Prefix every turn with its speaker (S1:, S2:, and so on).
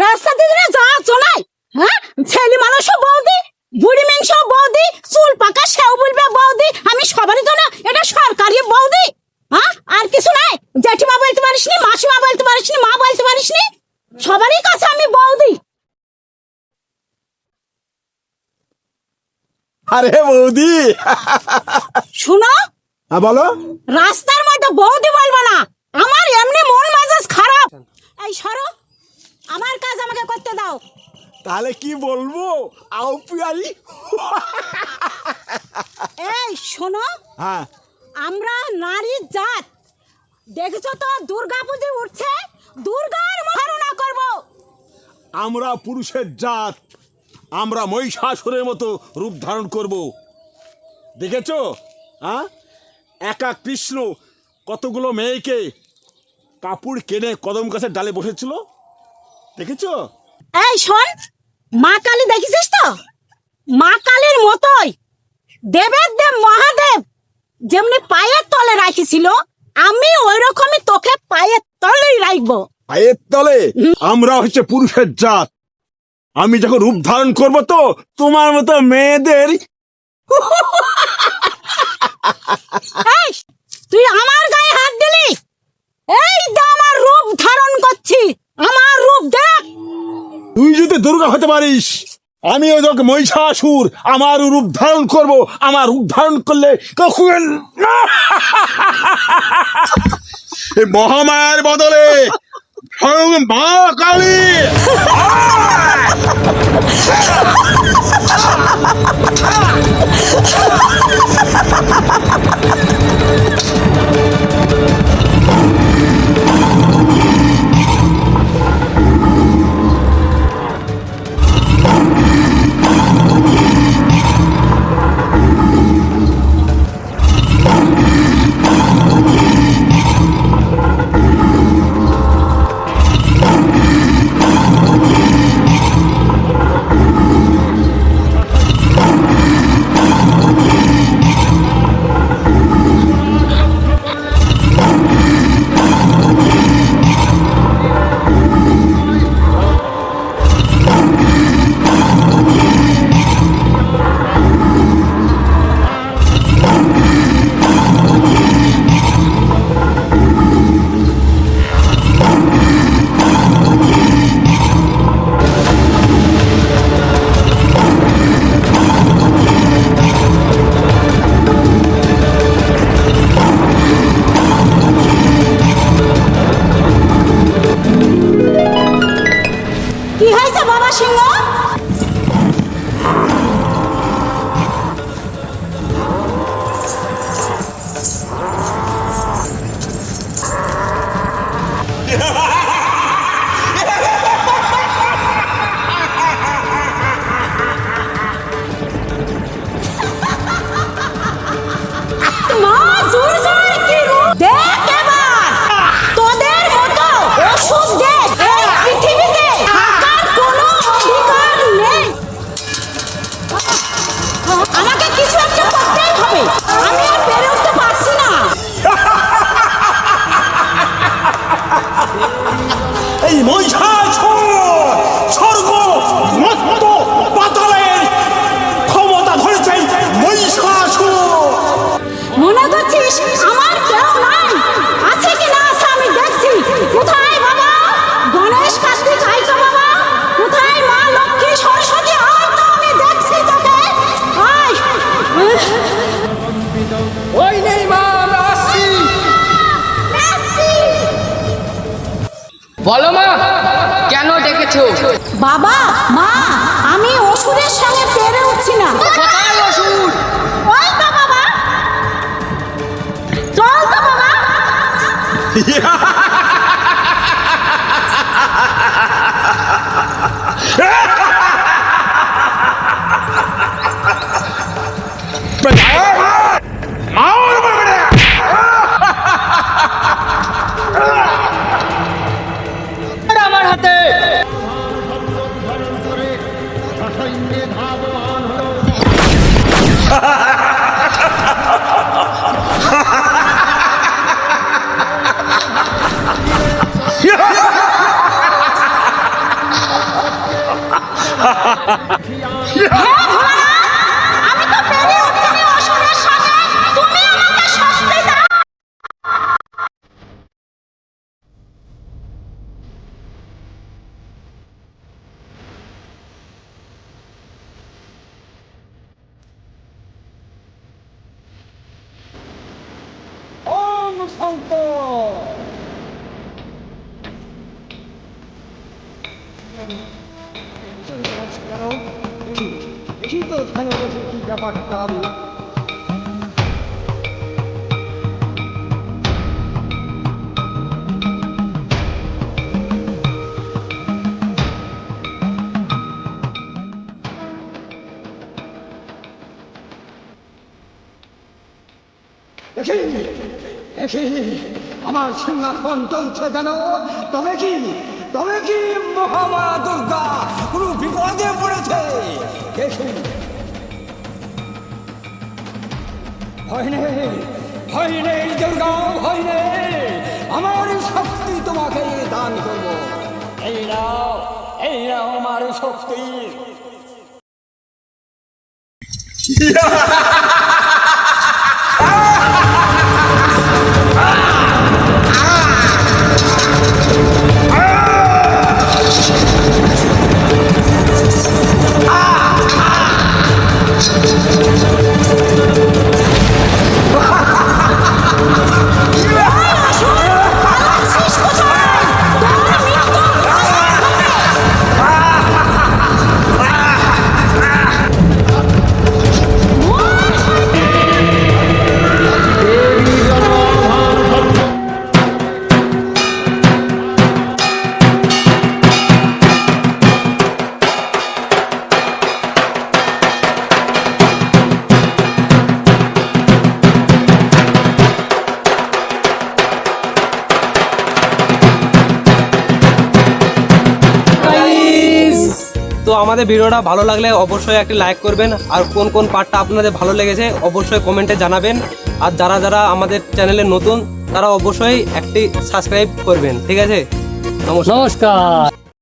S1: রাস্তা দিয়ে যাচ্ছ নাই? হ্যাঁ, ছেলে মানুষ বৌদি, বুড়ি মেংস বৌদি, চুল পাকা সেও বলবে বৌদি। আমি সবারই তো না, এটা সরকারি বৌদি। হ্যাঁ, আর কিছু নাই। জেঠিমা বলতে পারিসনি, মাসিমা বলতে পারিসনি, মা বলতে পারিসনি, সবারই কাছে আমি বৌদি।
S2: আরে বৌদি
S1: শুনো,
S2: বলো।
S1: রাস্তার মধ্যে বৌদি বলবো না, আমার এমনি মন মেজাজ খারাপ। এই সরো, আমার কাজ আমাকে করতে দাও।
S2: তাহলে কি বলবো? আও পিয়ারি।
S1: এই শোনো,
S2: হ্যাঁ,
S1: আমরা নারী জাত, দেখছো তো দুর্গা পুজো উঠছে, দুর্গার মহারণা করব।
S2: আমরা পুরুষের জাত, আমরা মহিষাসুরের মতো রূপ ধারণ করব। দেখেছো? হ্যাঁ, একা কৃষ্ণ কতগুলো মেয়েকে কাপড় কেনে কদম গাছের ডালে বসেছিল, দেখেছো?
S1: এই শোন, মা কালী দেখেছিস তো? মা কালীর মতোই দেবের দেব মহাদেব যেমনি পায়ের তলে রাখিছিল, আমি ওই রকমই তোকে পায়ের তলেই রাখবো।
S2: পায়ের তলে? আমরা হচ্ছে পুরুষের জাত, আমি যখন রূপ ধারণ করবো তো তোমার মতো মেয়েদের।
S1: এই, তুই আমার গায়ে হাত দিলি? এই দে আমার রূপ ধারণ করছি, আমার রূপ দেখ।
S2: তুই যদি দুর্গা হতে পারিস, আমিও তোকে মহিষাসুর আমার রূপ ধারণ করব। আমার রূপ ধারণ করলে কখন এই মহামায়ার বদলে স্বয়ং মা কালী।
S1: কি হয়েছে বাবা সিংহ? মা দুর্গার কি রূপ দেখ এবার। তোদের মতো ওষুধ দে এই পৃথিবীতে থাকার কোনো অধিকার নেই। আমাকে কিছু একটা করতেই হবে, আমি আর পেরে উঠতে পারছি না।
S2: এই মহিষাসুর স্বর্গ মর্ত পাতালের ক্ষমতা ধরেছেন মহিষাসুর।
S1: মনে করছিস আমার কেউ নাই? আছে কি না আছে আমি দেখছি। কোথায় বাবা গণেশ কার্তিক আইতো? বাবা কোথায় মা লক্ষ্মী সরস্বতী আইতো? আমি দেখছি তোকে। আয়।
S3: ওই নেই মা, আমরা আসছি। বলো মা, কেন ডেকেছো?
S1: বাবা মা, আমি ওষুধের সঙ্গে পেরে উঠছি না।
S3: কোথায় ওষুধ?
S1: ওই তো বাবা, চল তো বাবা।
S3: আমার হাতে
S1: আমি তো পেরে উঠছি অসুরের সাথে, তুমি আমাকে শাস্তি দাও।
S3: ওম শঙ্কর। দেখি তো এখানে বসে কি ব্যাপারটা। দেখি দেখি আমার সিংহাসন চলছে কেন? তবে কি মহামায়া দুর্গা কোনো বিপদে পড়েছে? দেখি ভয় নেই দুর্গা, ভয় নেই। আমার শক্তি তোমাকে দান করবো। এই নাও আমার শক্তি।
S4: তো আমাদের ভিডিওটা ভালো লাগলে অবশ্যই একটি লাইক করবেন, আর কোন কোন পার্টটা আপনাদের ভালো লেগেছে অবশ্যই কমেন্টে জানাবেন। আর যারা যারা আমাদের চ্যানেলে নতুন তারা অবশ্যই একটি সাবস্ক্রাইব করবেন। ঠিক আছে, নমস্কার।